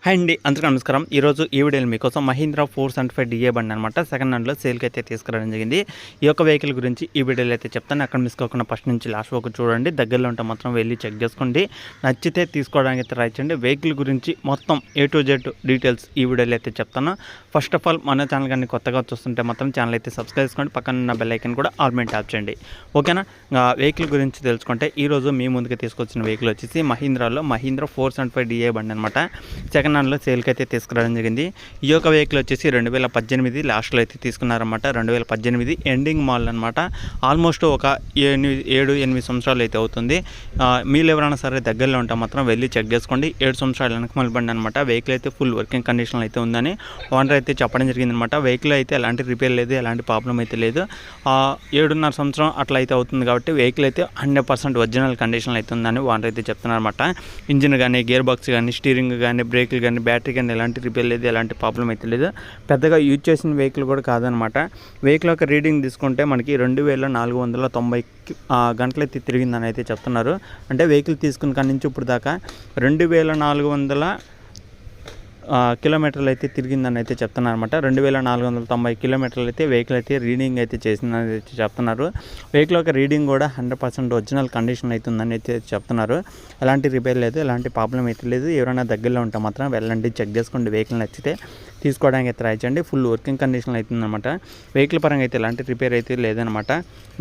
Hi అండి, అందరికీ నమస్కారం. ఈరోజు ఈ వీడియోలో మీకోసం మహీంద్రా 475 డిఏ బండి అనమాట సెకండ్ హ్యాండ్లో సేల్కి అయితే తీసుకురావడం జరిగింది. ఈ యొక్క వెహికల్ గురించి ఈ వీడియోలో అయితే చెప్తాను. అక్కడ మిస్ కాకుండా ఫస్ట్ నుంచి లాస్ట్ వరకు చూడండి. దగ్గరలో ఉంటే మాత్రం వెళ్ళి చెక్ చేసుకోండి. నచ్చితే తీసుకోవడానికి అయితే ట్రై చేయండి. వెహికల్ గురించి మొత్తం A to Z డీటెయిల్స్ ఈ వీడియోలో అయితే చెప్తాను. ఫస్ట్ ఆఫ్ ఆల్ మన ఛానల్ కానీ కొత్తగా చూస్తుంటే మాత్రం ఛానల్ అయితే సబ్స్క్రైబ్ చేసుకోండి. పక్కన ఉన్న బెల్ ఐకాన్ కూడా ఆల్ మీద ట్యాప్ చేయండి. ఓకేనా? వెహికల్ గురించి తెలుసుకుంటే ఈరోజు మీ ముందుకు తీసుకొచ్చిన వెహికల్ వచ్చేసి మహీంద్రా 475 డిఏ బండి అనమాట సెకండ్ హ్యాండ్లో సేల్కి అయితే తీసుకురావడం జరిగింది. ఈ యొక్క వెహికల్ వచ్చేసి 2018 లాస్ట్లో అయితే తీసుకున్నారన్నమాట. 2018 ఎండింగ్ మాల్ అనమాట. ఆల్మోస్ట్ ఒక 7-8 సంవత్సరాలు అయితే అవుతుంది. మీరు ఎవరైనా సరే దగ్గరలో ఉంటే మాత్రం వెళ్ళి చెక్ చేసుకోండి. 7 సంవత్సరాల వెనక మళ్ళీ బండి అనమాట. వెహికల్ అయితే ఫుల్ వర్కింగ్ కండిషన్లో అయితే ఉందని ఓనర్ అయితే చెప్పడం జరిగిందనమాట. వెహికల్ అయితే ఎలాంటి రిపేర్ లేదు, ఎలాంటి ప్రాబ్లం అయితే లేదు. 7.5 సంవత్సరం అట్లా అయితే అవుతుంది కాబట్టి వెహికల్ అయితే 100% ఒరిజినల్ కండిషన్లో అయితే ఉందని ఓనర్ అయితే చెప్తున్నారన్నమాట. ఇంజిన్ కానీ, గేర్ బాక్స్ కానీ, స్టీరింగ్ కానీ, బ్రేక్లు కానీ, బ్యాటరీ కానీ ఎలాంటి రిపేర్ లేదు, ఎలాంటి ప్రాబ్లం అయితే లేదు. పెద్దగా యూజ్ చేసిన వెహికల్ కూడా కాదనమాట. వెహికల్ యొక్క రీడింగ్ తీసుకుంటే మనకి 2490 గంటలు అయితే తిరిగిందని అయితే చెప్తున్నారు. అంటే వెహికల్ తీసుకున్న కాడి నుంచి ఇప్పుడు దాకా 2400 కిలోమీటర్లు అయితే తిరిగిందని అయితే చెప్తున్నారు అనమాట. 2490 కిలోమీటర్లు అయితే వెహికల్ అయితే రీడింగ్ అయితే చేసిందని అయితే చెప్తున్నారు. వెహికల్ యొక్క రీడింగ్ కూడా 100% ఒరిజినల్ కండిషన్ అవుతుందని అయితే చెప్తున్నారు. ఎలాంటి రిపేర్ లేదు, ఎలాంటి ప్రాబ్లం అయితే లేదు. ఎవరైనా దగ్గరలో ఉంటే మాత్రం వెళ్ళండి, చెక్ చేసుకోండి. వెహికల్ నచ్చితే తీసుకోవడానికి అయితే ట్రై చేయండి. ఫుల్ వర్కింగ్ కండిషన్లో అవుతుందన్నమాట. వెహికల్ పరంగా అయితే ఎలాంటి రిపేర్ అయితే లేదనమాట.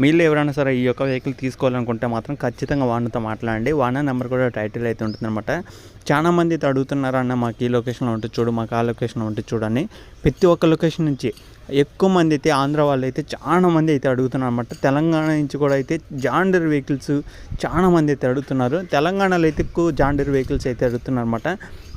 మీరు ఎవరైనా సరే ఈ యొక్క వెహికల్ తీసుకోవాలనుకుంటే మాత్రం ఖచ్చితంగా వాడితో మాట్లాడండి. వాడిన నెంబర్ కూడా టైటిల్ అయితే ఉంటుందన్నమాట. చాలామంది అయితే అడుగుతున్నారు, అన్న మాకు ఈ లొకేషన్లో ఉంటుంది చూడు, మాకు ఆ లొకేషన్లో ఉంటుంది చూడని. ప్రతి ఒక్క లొకేషన్ నుంచి ఎక్కువ మంది అయితే ఆంధ్ర వాళ్ళు అయితే చాలా మంది అయితే అడుగుతున్నారు అనమాట. తెలంగాణ నుంచి కూడా అయితే జాండర్ వెహికల్స్ చాలా మంది అయితే అడుగుతున్నారు. తెలంగాణలో అయితే ఎక్కువ జాండర్ వెహికల్స్ అయితే అడుగుతున్నారు అనమాట.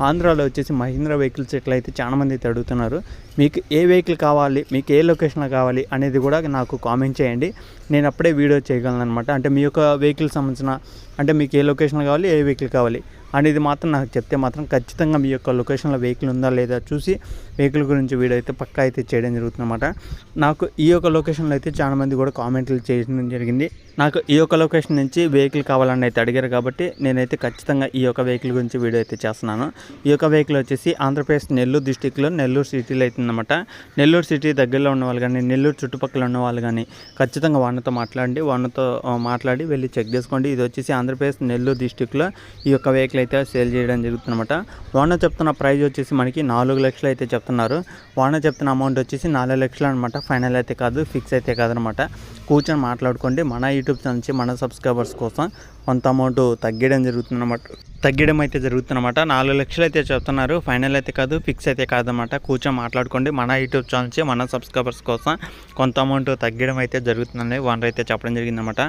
ఆంధ్రాలో వచ్చేసి మహీంద్రా వెహికల్స్ ఎట్లయితే చాలా మంది అయితే అడుగుతున్నారు. మీకు ఏ వెహికల్ కావాలి, మీకు ఏ లొకేషన్లో కావాలి అనేది కూడా నాకు కామెంట్ చేయండి. నేను అప్పుడే వీడియో చేయగలను అనమాట. అంటే మీ యొక్క వెహికల్ సంబంధించిన, అంటే మీకు ఏ లొకేషన్లో కావాలి, ఏ వెహికల్ కావాలి అనేది మాత్రం నాకు చెప్తే మాత్రం ఖచ్చితంగా మీ యొక్క లొకేషన్లో వెహికల్ ఉందా లేదా చూసి వెహికల్ గురించి వీడియో అయితే పక్కా అయితే చేయడం జరుగుతుందన్నమాట. నాకు ఈ యొక్క లొకేషన్లో అయితే చాలా మంది కూడా కామెంట్లు చేయడం జరిగింది. నాకు ఈ యొక్క లొకేషన్ నుంచి వెహికల్ కావాలని అయితే అడిగారు కాబట్టి నేనైతే ఖచ్చితంగా ఈ యొక్క వెహికల్ గురించి వీడియో అయితే చేస్తున్నాను. ఈ యొక్క వెహికల్ వచ్చేసి ఆంధ్రప్రదేశ్ నెల్లూరు డిస్టిక్లో నెల్లూరు సిటీలో అవుతుందన్నమాట. నెల్లూరు సిటీ దగ్గరలో ఉన్న వాళ్ళు కానీ, నెల్లూరు చుట్టుపక్కల ఉన్న వాళ్ళు కానీ ఖచ్చితంగా వాళ్ళతో మాట్లాడి వెళ్ళి చెక్ చేసుకోండి. ఇది వచ్చేసి ఆంధ్రప్రదేశ్ నెల్లూరు డిస్టిక్లో ఈ యొక్క వెహికల్ అయితే సేల్ చేయడం జరుగుతుందన్నమాట. ఓనర్ చెప్తున్న ప్రైస్ వచ్చేసి మనకి 4 లక్షలు అయితే చెప్తున్నారు. ఓనర్ చెప్తున్న అమౌంట్ వచ్చేసి 4 లక్షలు అనమాట. ఫైనల్ అయితే కాదు, ఫిక్స్ అయితే కాదనమాట. కూర్చొని మాట్లాడుకోండి. మన యూట్యూబ్ ఛానల్ నుంచి మన సబ్స్క్రైబర్స్ కోసం కొంత అమౌంట్ తగ్గడం అయితే జరుగుతుందన్నమాట. 4 లక్షలు అయితే చెప్తున్నారు. ఫైనల్ అయితే కాదు, ఫిక్స్ అయితే కాదనమాట. కూర్చొని మాట్లాడుకోండి. మన యూట్యూబ్ ఛానల్ నుంచి మన సబ్స్క్రైబర్స్ కోసం కొంత అమౌంట్ తగ్గడం అయితే జరుగుతుందని ఓనర్ అయితే చెప్పడం జరిగిందనమాట.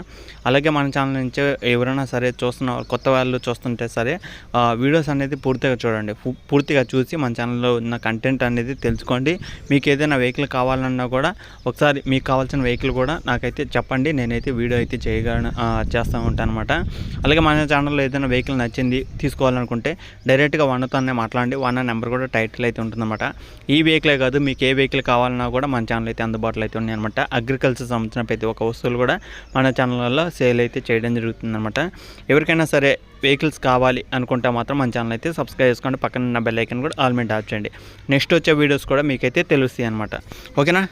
అలాగే మన ఛానల్ నుంచి ఎవరైనా సరే కొత్త వాళ్ళు చూస్తుంటే సరే వీడియోస్ అనేది పూర్తిగా చూడండి. పూర్తిగా చూసి మన ఛానల్లో ఉన్న కంటెంట్ అనేది తెలుసుకోండి. మీకు ఏదైనా వెహికల్ కావాలన్నా కూడా ఒకసారి మీకు కావాల్సిన వెహికల్ కూడా నాకైతే చెప్పండి. నేనైతే వీడియో అయితే చేస్తూ ఉంటాను అనమాట. అలాగే మన ఛానల్లో ఏదైనా వెహికల్ నచ్చింది తీసుకోవాలనుకుంటే డైరెక్ట్గా వన్తోనే మాట్లాడండి. వన్ నెంబర్ కూడా టైటిల్ అయితే ఉంటుందన్నమాట. ఈ వెహికలే కాదు, మీకు ఏ వెహికల్ కావాలన్నా కూడా మన ఛానల్ అయితే అందుబాటులో అయితే ఉన్నాయి అనమాట. అగ్రికల్చర్ సంబంధించిన ప్రతి ఒక్క వస్తువులు కూడా మన ఛానల్లో సేల్ అయితే చేయడం జరుగుతుందన్నమాట. ఎవరికైనా సరే వెహికల్స్ కావాలి అనుకుంటే మాత్రం మన ఛానల్ అయితే సబ్స్క్రైబ్ చేసుకోండి. పక్కన ఉన్న బెల్ ఐకాన్ కూడా ఆల్ మీద ట్యాప్ చేయండి. నెక్స్ట్ వచ్చే వీడియోస్ కూడా మీకైతే తెలుస్తాయి అనమాట. ఓకేనా?